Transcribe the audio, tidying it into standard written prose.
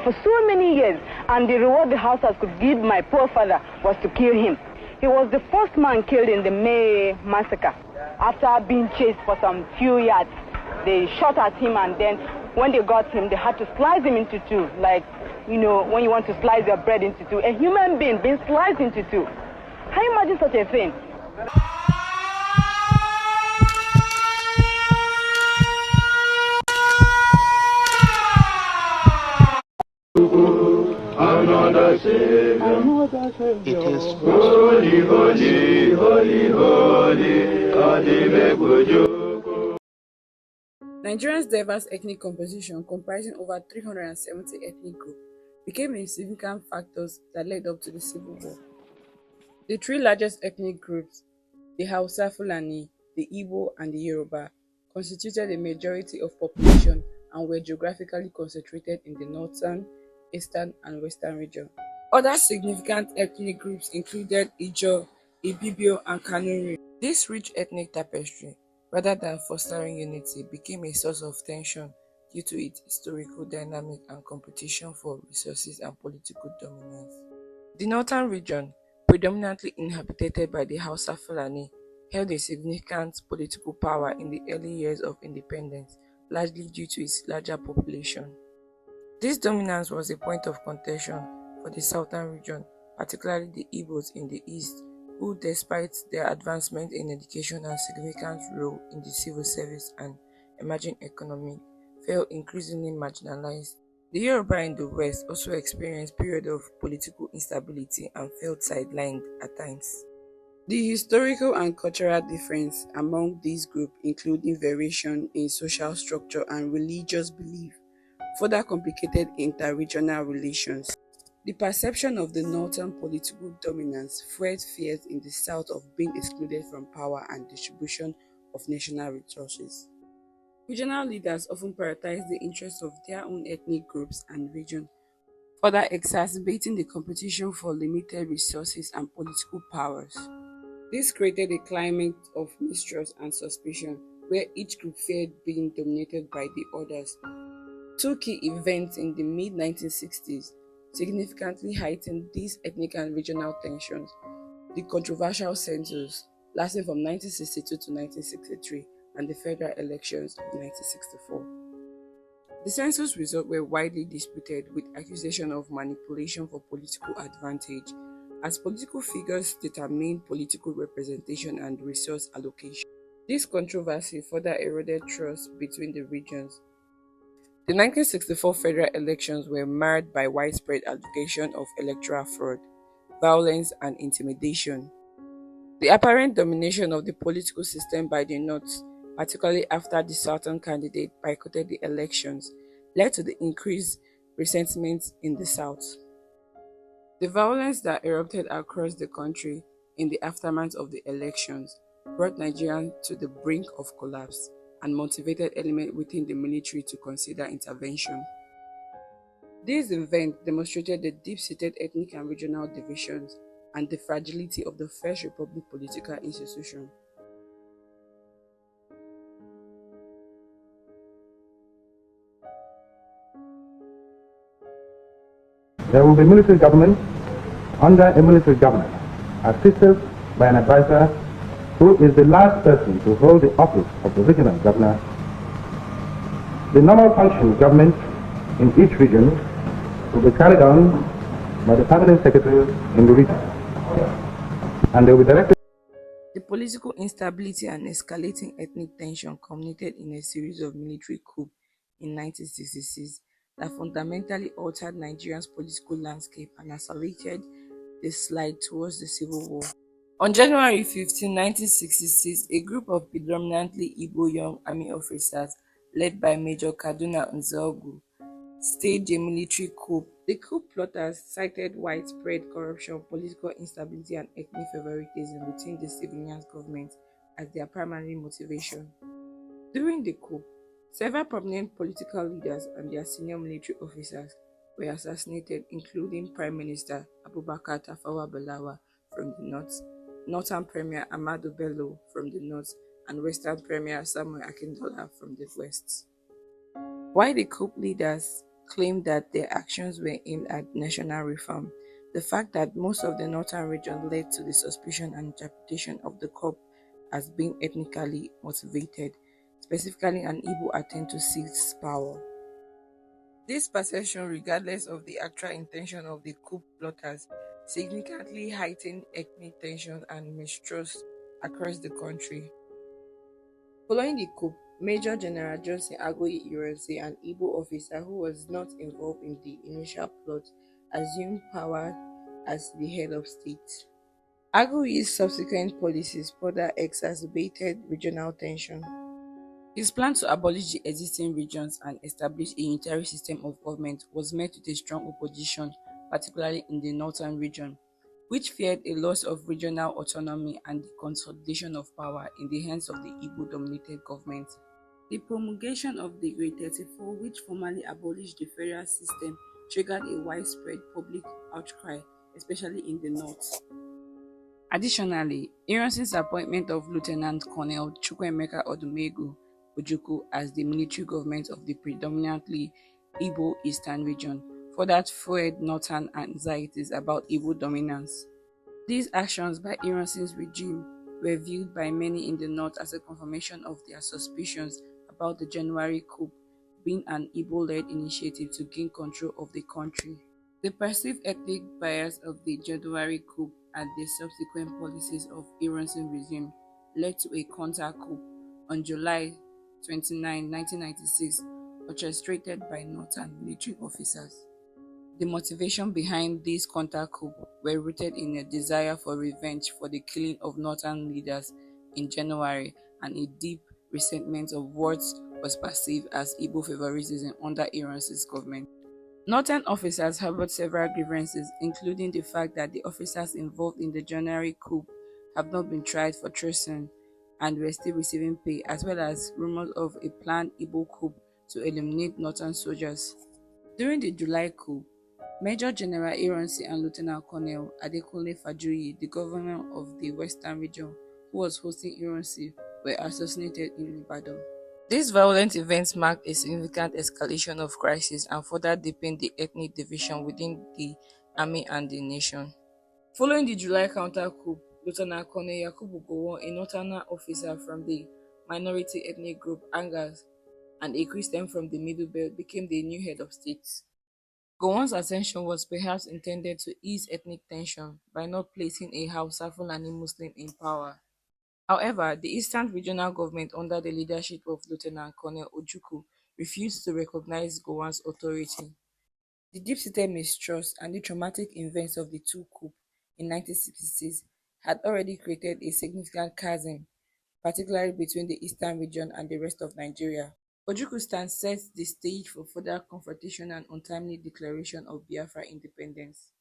for so many years, and the reward the Hausas could give my poor father was to kill him. He was the first man killed in the May massacre. After being chased for some few yards, they shot at him, and then when they got him, they had to slice him into two, like, you know, when you want to slice your bread into two. A human being being sliced into two. Can you imagine such a thing? Another Savior. It is holy, holy, holy, holy. Nigeria's diverse ethnic composition, comprising over 370 ethnic groups, became a significant factors that led up to the Civil War. The three largest ethnic groups, the Hausa Fulani, the Igbo, and the Yoruba, constituted a majority of population and were geographically concentrated in the northern, eastern, and western region. Other significant ethnic groups included Ijaw, Ibibio, and Kanuri. This rich ethnic tapestry, rather than fostering unity, became a source of tension due to its historical dynamic and competition for resources and political dominance. The northern region, predominantly inhabited by the Hausa Fulani, held a significant political power in the early years of independence, largely due to its larger population. This dominance was a point of contention for the southern region, particularly the Igbos in the east, who, despite their advancement in education and significant role in the civil service and emerging economy, felt increasingly marginalized. The Yoruba in the west also experienced periods of political instability and felt sidelined at times. The historical and cultural difference among these groups, including variation in social structure and religious belief, further complicated inter-regional relations. The perception of the northern political dominance fueled fears in the south of being excluded from power and distribution of national resources. Regional leaders often prioritized the interests of their own ethnic groups and region, further exacerbating the competition for limited resources and political powers. This created a climate of mistrust and suspicion, where each group feared being dominated by the others. Two key events in the mid-1960s significantly heightened these ethnic and regional tensions: the controversial census, lasting from 1962 to 1963, and the federal elections of 1964. The census results were widely disputed, with accusations of manipulation for political advantage, as political figures determined political representation and resource allocation. This controversy further eroded trust between the regions. The 1964 federal elections were marred by widespread allegations of electoral fraud, violence, and intimidation. The apparent domination of the political system by the North, particularly after the Southern candidate boycotted the elections, led to the increased resentment in the South. The violence that erupted across the country in the aftermath of the elections brought Nigeria to the brink of collapse and motivated elements within the military to consider intervention. These events demonstrated the deep-seated ethnic and regional divisions and the fragility of the First Republic political institution. There will be military government under a military governor, assisted by an advisor who is the last person to hold the office of the regional governor. The normal function of government in each region will be carried on by the permanent secretaries in the region, and they will be directed. The political instability and escalating ethnic tension culminated in a series of military coups in 1966 that fundamentally altered Nigeria's political landscape and accelerated the slide towards the Civil War. On January 15, 1966, a group of predominantly Igbo young army officers, led by Major Nzeogwu, staged a military coup. The coup plotters cited widespread corruption, political instability, and ethnic favoritism within the civilian government as their primary motivation. During the coup, several prominent political leaders and their senior military officers were assassinated, including Prime Minister Abubakar Tafawa Balewa from the north, Northern Premier Ahmadu Bello from the north, and Western Premier Samuel Akintola from the west. While the coup leaders claimed that their actions were aimed at national reform. The fact that most of the northern region led to the suspicion and interpretation of the coup as being ethnically motivated, specifically an Igbo attempt to seize power. This perception, regardless of the actual intention of the coup plotters, significantly heightened ethnic tension and mistrust across the country. Following the coup, Major General Johnson Agoye Ironsi, an Igbo officer who was not involved in the initial plot, assumed power as the head of state. Agoye's subsequent policies further exacerbated regional tension. His plan to abolish the existing regions and establish a unitary system of government was met with a strong opposition, particularly in the northern region, which feared a loss of regional autonomy and the consolidation of power in the hands of the Igbo-dominated government. The promulgation of the Decree 34, which formally abolished the federal system, triggered a widespread public outcry, especially in the north. Additionally, Ironsi's appointment of Lieutenant Colonel Chukwuemeka Ojukwu as the military government of the predominantly Igbo Eastern region further fueled northern anxieties about Igbo dominance. These actions by Ironsi's regime were viewed by many in the north as a confirmation of their suspicions about the January coup being an Igbo-led initiative to gain control of the country. The perceived ethnic bias of the January coup and the subsequent policies of Ironsi's regime led to a counter-coup on July 29, 1996, orchestrated by northern military officers. The motivation behind these counter-coup were rooted in a desire for revenge for the killing of northern leaders in January and a deep resentment of what was perceived as Igbo favoritism under Ironsi's government. Northern officers harbored several grievances, including the fact that the officers involved in the January coup have not been tried for treason and were still receiving pay, as well as rumors of a planned Igbo coup to eliminate northern soldiers. During the July coup, Major General Ironsi and Lieutenant Colonel Adekunle Fajuyi, the governor of the Western region who was hosting Ironsi, were assassinated in Ibadan. These violent events marked a significant escalation of crisis and further deepened the ethnic division within the army and the nation. Following the July counter-coup, Lieutenant Colonel Yakubu Gowon, a northerner officer from the minority ethnic group Angas and a Christian from the Middle Belt, became the new head of state. Gowon's ascension was perhaps intended to ease ethnic tension by not placing a Hausa Fulani Muslim in power. However, the Eastern Regional Government under the leadership of Lieutenant Colonel Ojukwu refused to recognize Gowon's authority. The deep-seated mistrust and the traumatic events of the two coups in 1966 had already created a significant chasm, particularly between the Eastern region and the rest of Nigeria. Ojukwu's stance set the stage for further confrontation and untimely declaration of Biafra independence.